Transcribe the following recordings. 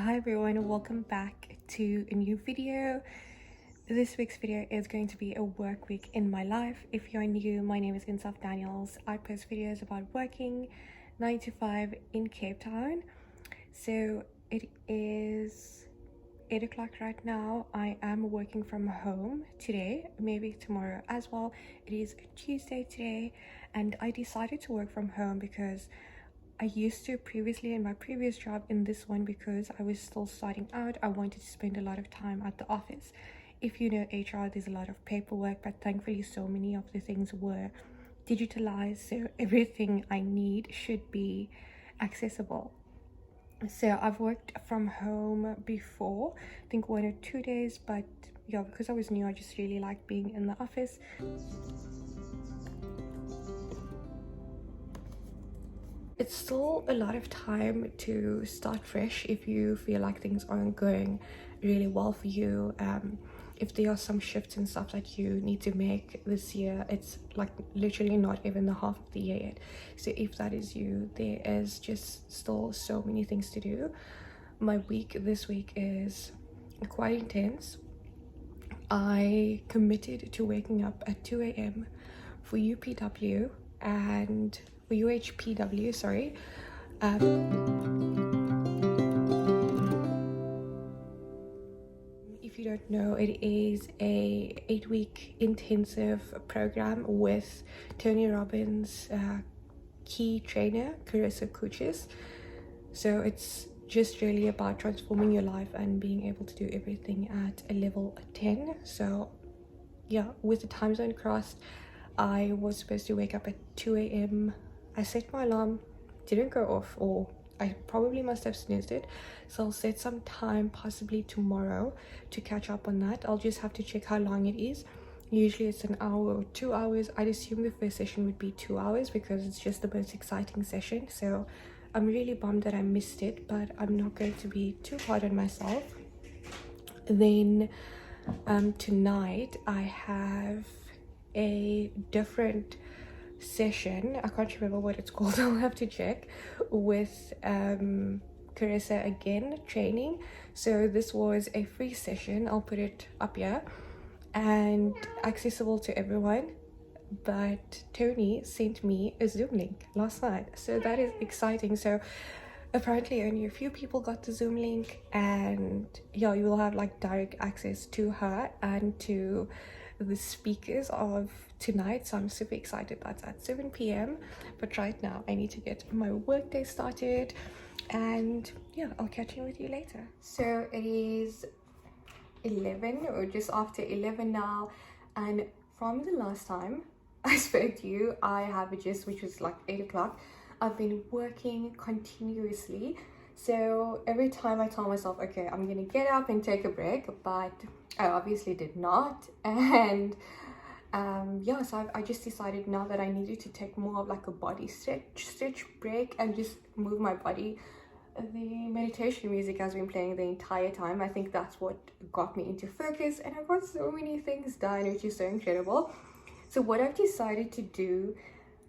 Hi everyone, welcome back to a new video. This week's video is going to be a work week in my life. If you're new, my name is Insaf Daniels. I post videos about working 9 to 5 in Cape Town. So it is 8 o'clock right now. I am working from home today, maybe tomorrow as well. It is Tuesday today, and I decided to work from home because I used to previously in my previous job. In this one, because I was still starting out, I wanted to spend a lot of time at the office. If you know HR, there's a lot of paperwork, but thankfully so many of the things were digitalized, so everything I need should be accessible. So I've worked from home before, I think 1 or 2 days, but yeah, because I was new, I just really liked being in the office. It's still a lot of time to start fresh if you feel like things aren't going really well for you. If there are some shifts and stuff that you need to make this year, it's like literally not even the half of the year yet. So if that is you, there is just still so many things to do. My week this week is quite intense. I committed to waking up at 2 a.m. for UPW and for UHPW, sorry. If you don't know, it is a 8-week intensive program with Tony Robbins key trainer, Carissa. So it's just really about transforming your life and being able to do everything at a level 10. So yeah, with the time zone crossed, I was supposed to wake up at 2 a.m. I set my alarm, didn't go off, or I probably must have snoozed it. So I'll set some time, possibly tomorrow, to catch up on that. I'll just have to check how long it is. Usually it's an hour or 2 hours. I'd assume the first session would be 2 hours because it's just the most exciting session. So I'm really bummed that I missed it, but I'm not going to be too hard on myself. Then tonight I have a different session. I can't remember what it's called. I'll have to check, with Carissa again, training. So this was a free session. I'll put it up here and accessible to everyone, but Tony sent me a Zoom link last night, so that is exciting. So apparently only a few people got the Zoom link, and yeah, you will have like direct access to her and to the speakers of tonight. So I'm super excited. That's at 7 p.m. but right now I need to get my work day started, and yeah, I'll catch you with you later. So it is 11 or just after 11 now, and from the last time I spoke to you, I have a gist, which was like 8 o'clock. I've been working continuously, so every time I tell myself, okay, I'm gonna get up and take a break, but I obviously did not. And yeah, so I just decided now that I needed to take more of like a body stretch break and just move my body. The meditation music has been playing the entire time. I think that's what got me into focus, and I've got so many things done, which is so incredible. So what I've decided to do,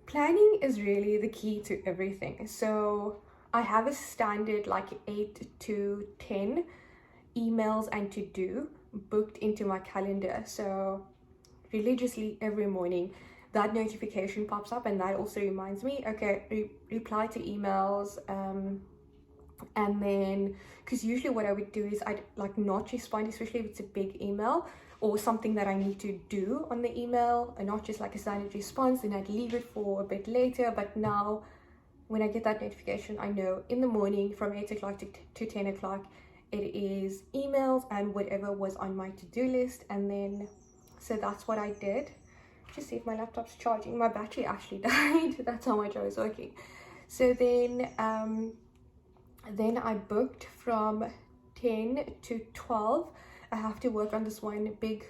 planning is really the key to everything. So I have a standard like 8 to 10 emails and to do booked into my calendar. So religiously every morning that notification pops up, and that also reminds me, okay, reply to emails. And then, because usually what I would do is I'd like not respond, especially if it's a big email or something that I need to do on the email, and not just like a standard response, then I'd leave it for a bit later. But now when I get that notification, I know in the morning from 8 o'clock to 10 o'clock it is emails and whatever was on my to-do list. And then so that's what I did. Just see if my laptop's charging. My battery actually died. That's how much I was working. So then I booked from 10 to 12. I have to work on this one big,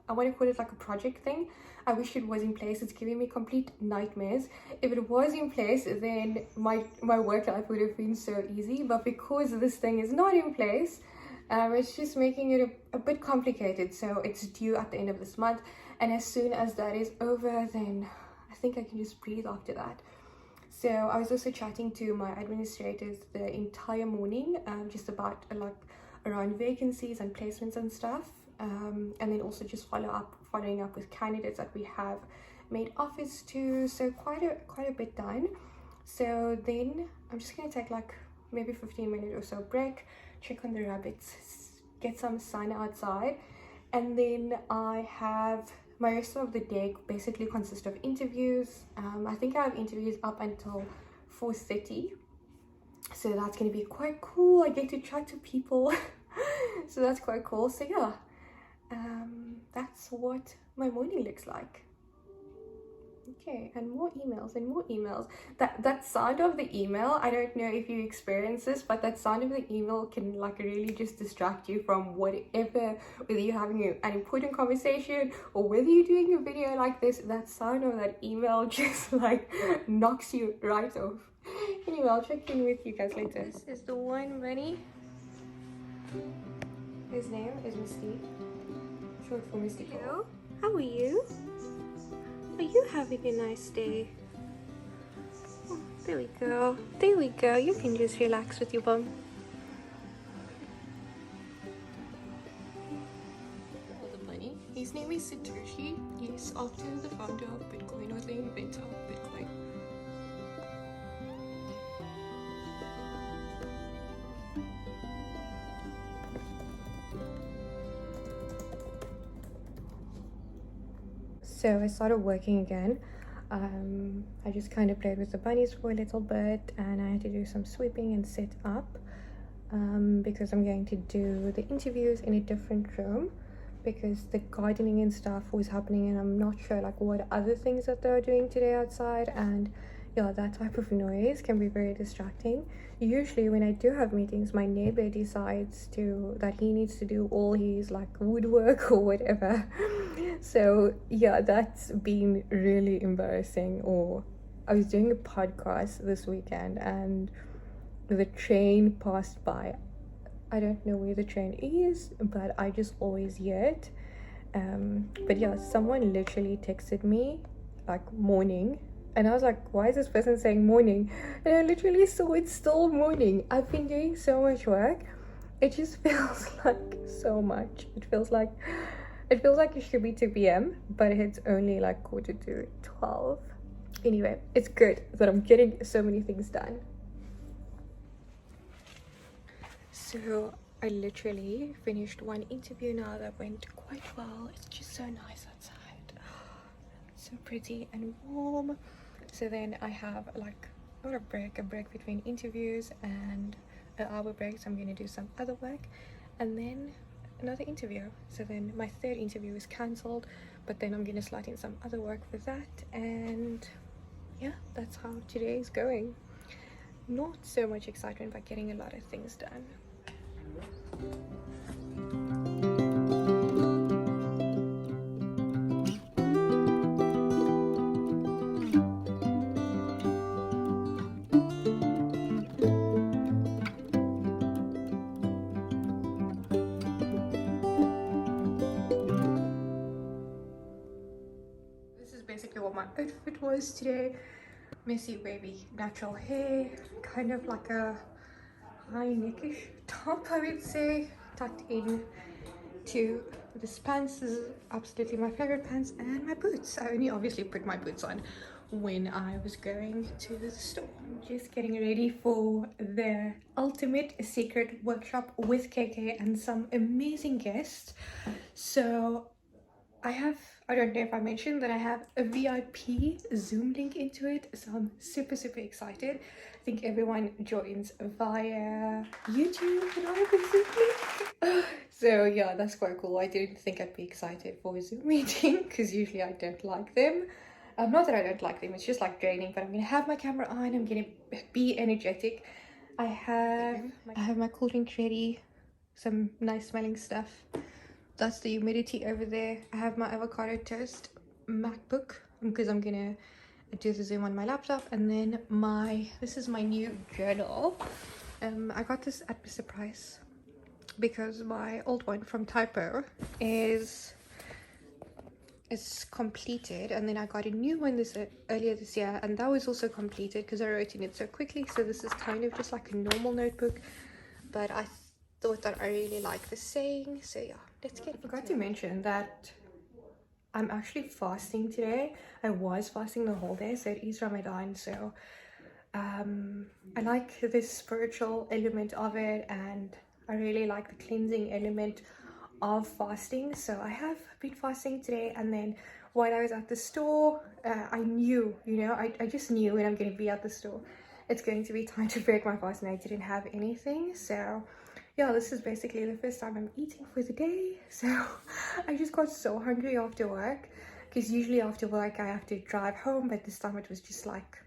I want to call it like a project thing. I wish it was in place. It's giving me complete nightmares. If it was in place, then my work life would have been so easy, but because this thing is not in place, it's just making it a bit complicated. So it's due at the end of this month, and as soon as that is over, then I think I can just breathe after that. So I was also chatting to my administrators the entire morning, just about around vacancies and placements and stuff, and then also just following up with candidates that we have made offers to. So quite a bit done. So then I'm just gonna take like maybe 15-minute or so break, check on the rabbits, get some sun outside, and then I have my rest of the day basically consists of interviews. I think I have interviews up until 4:30, so that's gonna be quite cool. I get to chat to people so that's quite cool. So yeah, that's what my morning looks like. Okay, and more emails and more emails. That sound of the email, I don't know if you experience this, but that sound of the email can like really just distract you from whatever, whether you're having an important conversation or whether you're doing a video like this. That sound of that email just like knocks you right off. Anyway, I'll check in with you guys later. This is the one bunny. His name is Misty, short for Misty. Hello, how are you? Are you having a nice day? Oh, there we go. There we go. You can just relax with your bum. The bunny. His name is Satoshi. Yes, after the founder of Bitcoin, or the inventor of Bitcoin. So I started working again. I just kind of played with the bunnies for a little bit, and I had to do some sweeping and set up because I'm going to do the interviews in a different room because the gardening and stuff was happening, and I'm not sure like what other things that they're doing today outside. And yeah, that type of noise can be very distracting. Usually when I do have meetings, my neighbor decides that he needs to do all his like woodwork or whatever. So yeah, that's been really embarrassing. Or I was doing a podcast this weekend and the train passed by. I don't know where the train is, but I just always hear it. But yeah, someone literally texted me like morning, and I was like, why is this person saying morning? And I literally saw it's still morning. I've been doing so much work. It just feels like so much. It feels like it should be 2 p.m, but it's only like 11:45. Anyway, it's good that I'm getting so many things done. So I literally finished one interview now that went quite well. It's just so nice outside. So pretty and warm. So then I have like not a break between interviews and an hour break. So I'm going to do some other work and then another interview. So then my third interview is cancelled, but then I'm going to slot in some other work for that. And yeah, that's how today is going. Not so much excitement, but getting a lot of things done. This is basically what my outfit was today. Messy wavy natural hair, kind of like a high neckish top, I would say, tucked in to this pants. This is absolutely my favorite pants, and my boots. I only obviously put my boots on when I was going to the store. I'm just getting ready for the ultimate secret workshop with KK and some amazing guests. So I don't know if I mentioned that I have a VIP Zoom link into it, so I'm super excited. I think everyone joins via YouTube and I have a Zoom link. So yeah, that's quite cool. I didn't think I'd be excited for a Zoom meeting because usually I don't like them. Not that I don't like them, it's just like draining, but I'm gonna have my camera on, I'm gonna be energetic. I have my cool drink ready, some nice smelling stuff. That's the humidity over there. I have my avocado toast MacBook because I'm gonna do the Zoom on my laptop, and then this is my new journal. I got this at Mr. Price because my old one from Typo is is completed, and then I got a new one earlier this year, and that was also completed because I wrote in it so quickly. So this is kind of just like a normal notebook, but I thought that I really like the saying. So yeah, let's get. I forgot to mention that I'm actually fasting today. I was fasting the whole day, so it is Ramadan. So I like this spiritual element of it, and I really like the cleansing element of fasting. So I have been fasting today, and then while I was at the store, I knew, I just knew when I'm going to be at the store, it's going to be time to break my fast, and I didn't have anything. So yeah, this is basically the first time I'm eating for the day. So I just got so hungry after work, because usually after work I have to drive home, but this time it was just like,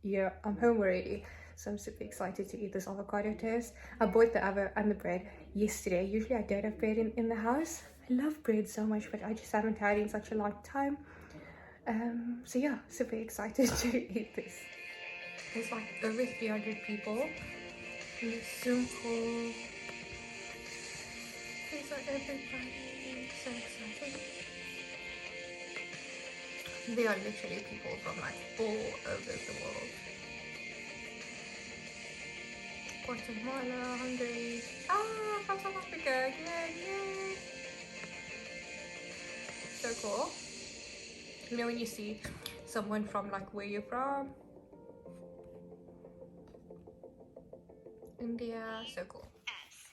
yeah, I'm home already. So I'm super excited to eat this avocado toast. I bought the avocado and the bread yesterday. Usually I don't have bread in the house. I love bread so much, but I just haven't had it in such a long time. So yeah, super excited to eat this. There's like over 300 people in this Zoom call. These are everybody. So excited. They are literally people from like all over the world. Guatemala, Hungary, from South Africa, yay. So cool. You know when you see someone from like where you're from, India, so cool. S.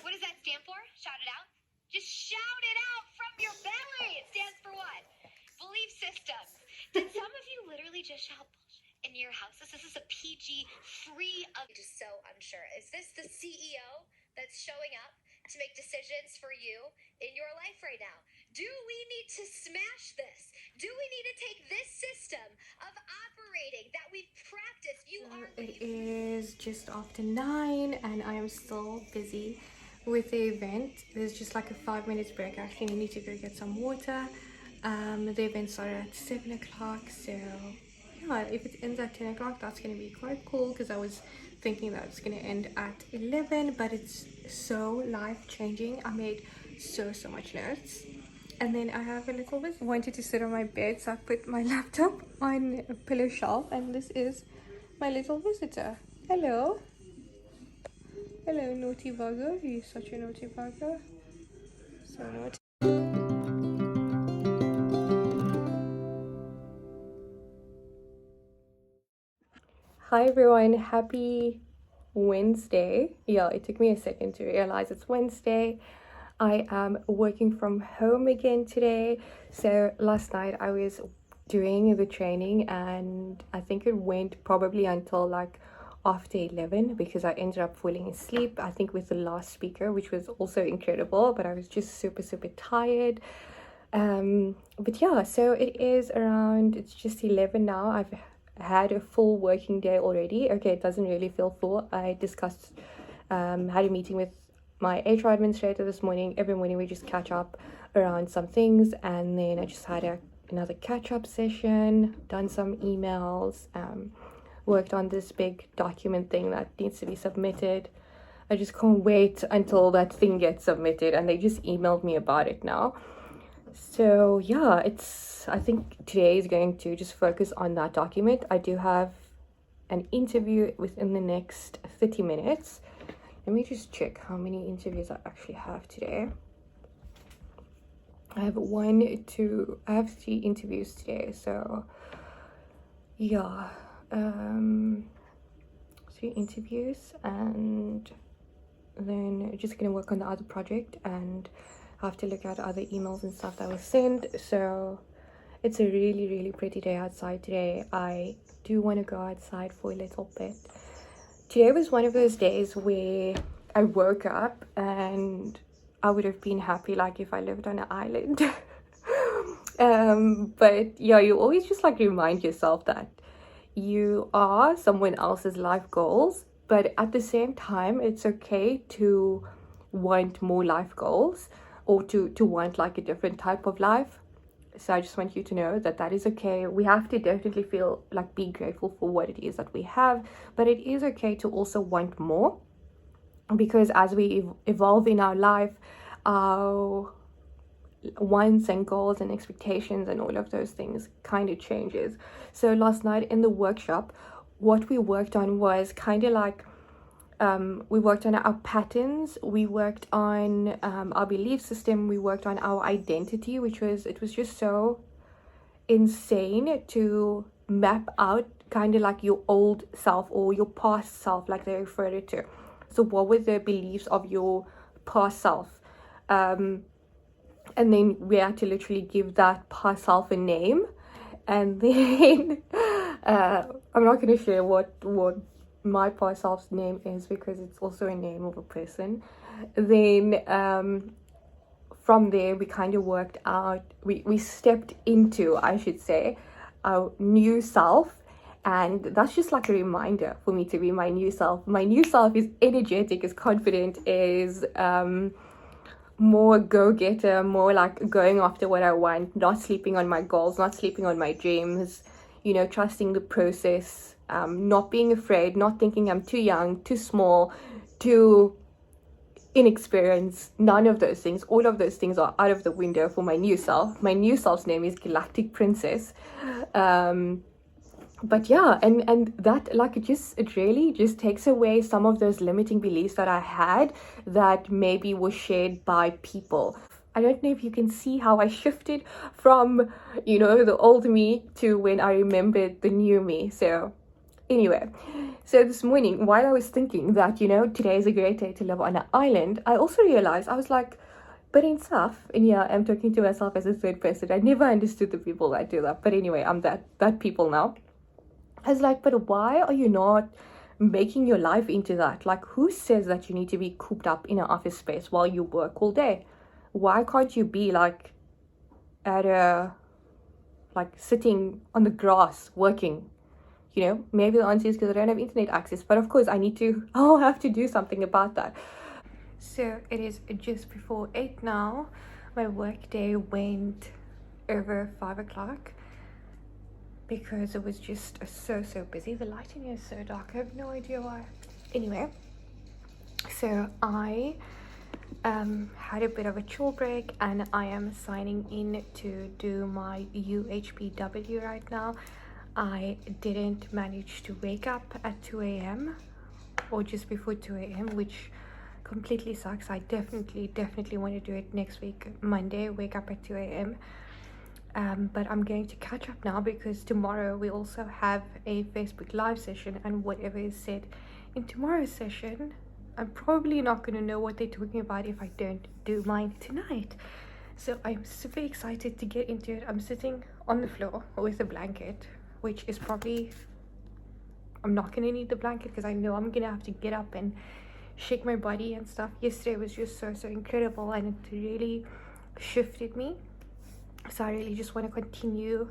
What does that stand for? Shout it out. Just shout it out from your belly. It stands for what? Belief systems. Did some of you literally just shout bullshit in your houses? This is a PG free of. Just so unsure. Is this the CEO that's showing up to make decisions for you in your life right now? Do we need to smash this? Do we need to take this system of operating that we've practiced? It is just after 9 and I am still busy with the event. There's just like a 5 minutes break. I actually need to go get some water. The event started at 7 o'clock, so yeah, if it ends at 10 o'clock, that's going to be quite cool, because I was thinking that it's going to end at 11, but it's so life-changing. I made so much notes. And then I have a little bit wanted to sit on my bed, so I put my laptop on a pillow shelf, and this is my little visitor. Hello, naughty bugger. He's such a naughty bugger. So naughty. Hi everyone, happy Wednesday. Yeah, it took me a second to realize it's Wednesday. I am working from home again today. So last night I was doing the training, and I think it went probably until like after 11, because I ended up falling asleep, I think, with the last speaker, which was also incredible, but I was just super tired. But yeah, so it is around, it's just 11 now. I've had a full working day already. Okay, it doesn't really feel full. I discussed, had a meeting with my HR administrator this morning. Every morning we just catch up around some things, and then I just had another catch-up session, done some emails, worked on this big document thing that needs to be submitted. I just can't wait until that thing gets submitted, and they just emailed me about it now. So yeah, I think today is going to just focus on that document. I do have an interview within the next 30 minutes. Let me just check how many interviews I actually have today. I have 3 interviews today. So yeah, 3 interviews, and then just gonna work on the other project, and have to look at other emails and stuff that was sent. So it's a really pretty day outside today. I do want to go outside for a little bit. Today was one of those days where I woke up and I would have been happy like if I lived on an island. But yeah, you always just like remind yourself that you are someone else's life goals, but at the same time it's okay to want more life goals, or to want like a different type of life. So I just want you to know that that is okay. We have to definitely feel like, be grateful for what it is that we have, but it is okay to also want more, because as we evolve in our life, our wants and goals and expectations and all of those things kind of changes. So last night in the workshop, what we worked on was kind of like we worked on our patterns, we worked on our belief system, we worked on our identity, it was just so insane to map out kind of like your old self or your past self, like they referred it to. So what were the beliefs of your past self? And then we had to literally give that past self a name. And then I'm not going to share what my past self's name is, because it's also a name of a person. Then from there we kind of worked out, we stepped into, I should say, our new self. And that's just like a reminder for me to be my new self. My new self is energetic, is confident, is more go-getter, more like going after what I want, not sleeping on my goals, not sleeping on my dreams, you know, trusting the process, not being afraid, not thinking I'm too young, too small, too inexperienced. None of those things, all of those things are out of the window for my new self. My new self's name is Galactic Princess. But yeah, and that, like, it really just takes away some of those limiting beliefs that I had that maybe were shared by people. I don't know if you can see how I shifted from, you know, the old me to when I remembered the new me. So anyway, so this morning, while I was thinking that, you know, today is a great day to live on an island, I also realized, I was like, but in South, and yeah, I'm talking to myself as a third person. I never understood the people that do that. But anyway, I'm that people now. I was like, but why are you not making your life into that? Like, who says that you need to be cooped up in an office space while you work all day? Why can't you be like sitting on the grass working? You know, maybe the answer is because I don't have internet access, but of course I'll have to do something about that. So it is just before 8 now. My work day went over 5 o'clock because it was just so busy. The lighting is so dark, I have no idea why. Anyway, so I had a bit of a chill break, and I am signing in to do my UHPW right now. I didn't manage to wake up at 2 a.m. or just before 2 a.m, which completely sucks. I definitely want to do it next week, Monday, wake up at 2 a.m. But I'm going to catch up now, because tomorrow we also have a Facebook live session, and whatever is said in tomorrow's session, I'm probably not going to know what they're talking about if I don't do mine tonight. So I'm super excited to get into it. I'm sitting on the floor with a blanket, which is probably, I'm not going to need the blanket because I know I'm going to have to get up and shake my body and stuff. Yesterday was just so incredible, and it really shifted me. So I really just want to continue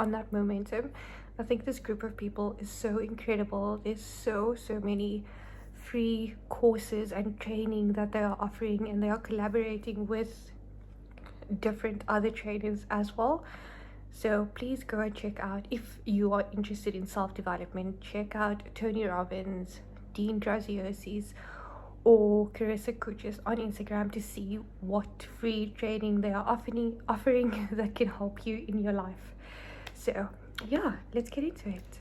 on that momentum. I think this group of people is so incredible. There's so many free courses and training that they are offering, and they are collaborating with different other trainers as well. So please go and check out, if you are interested in self-development, check out Tony Robbins, Dean Draziosi's, or Carissa Kuchis on Instagram to see what free training they are offering that can help you in your life. So yeah, let's get into it.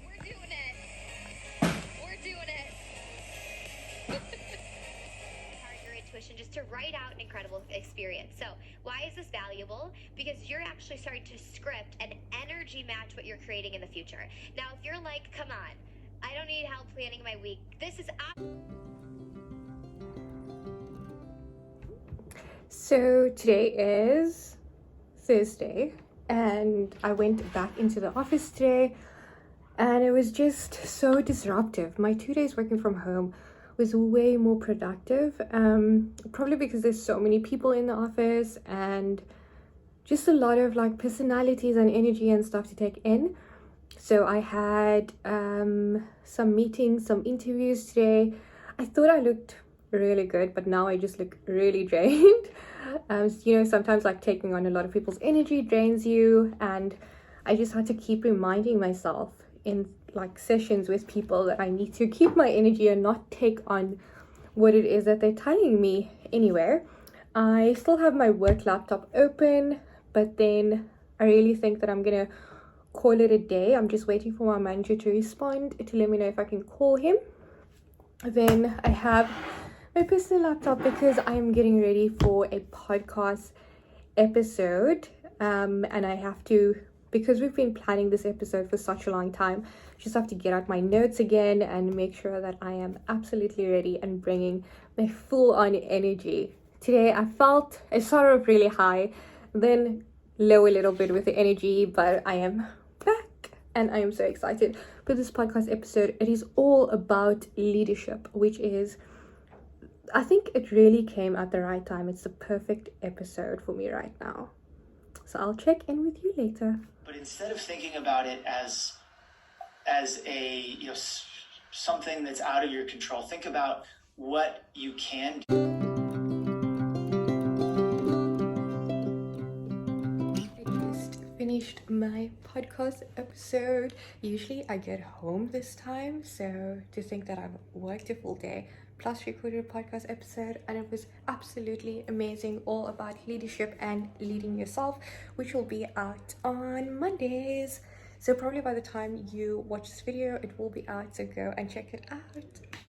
We're doing it. Your intuition just to write out an incredible experience. So why is this valuable? Because you're actually starting to script and energy match what you're creating in the future. Now, if you're like, come on, I don't need help planning my week, this is So today is Thursday, and I went back into the office today, and it was just so disruptive. My 2 days working from home was way more productive, probably because there's so many people in the office and just a lot of like personalities and energy and stuff to take in. So I had some meetings, some interviews today. I thought I looked really good, but now I just look really drained. You know, sometimes like taking on a lot of people's energy drains you, and I just had to keep reminding myself in like sessions with people that I need to keep my energy and not take on what it is that they're telling me anywhere. I still have my work laptop open, but then I really think that I'm gonna call it a day. I'm just waiting for my manager to respond to let me know if I can call him. Then I have my personal laptop because I'm getting ready for a podcast episode, and I have to, because we've been planning this episode for such a long time, just have to get out my notes again and make sure that I am absolutely ready and bringing my full on energy. Today I started off really high, then low a little bit with the energy, but I am back and I am so excited for this podcast episode. It is all about leadership, which is, I think it really came at the right time. It's the perfect episode for me right now. So I'll check in with you later. But instead of thinking about it as a something that's out of your control, think about what you can do. I just finished my podcast episode. Usually I get home this time, so to think that I've worked a full day plus recorded a podcast episode, and it was absolutely amazing, all about leadership and leading yourself, which will be out on Mondays. So probably by the time you watch this video, it will be out, so go and check it out.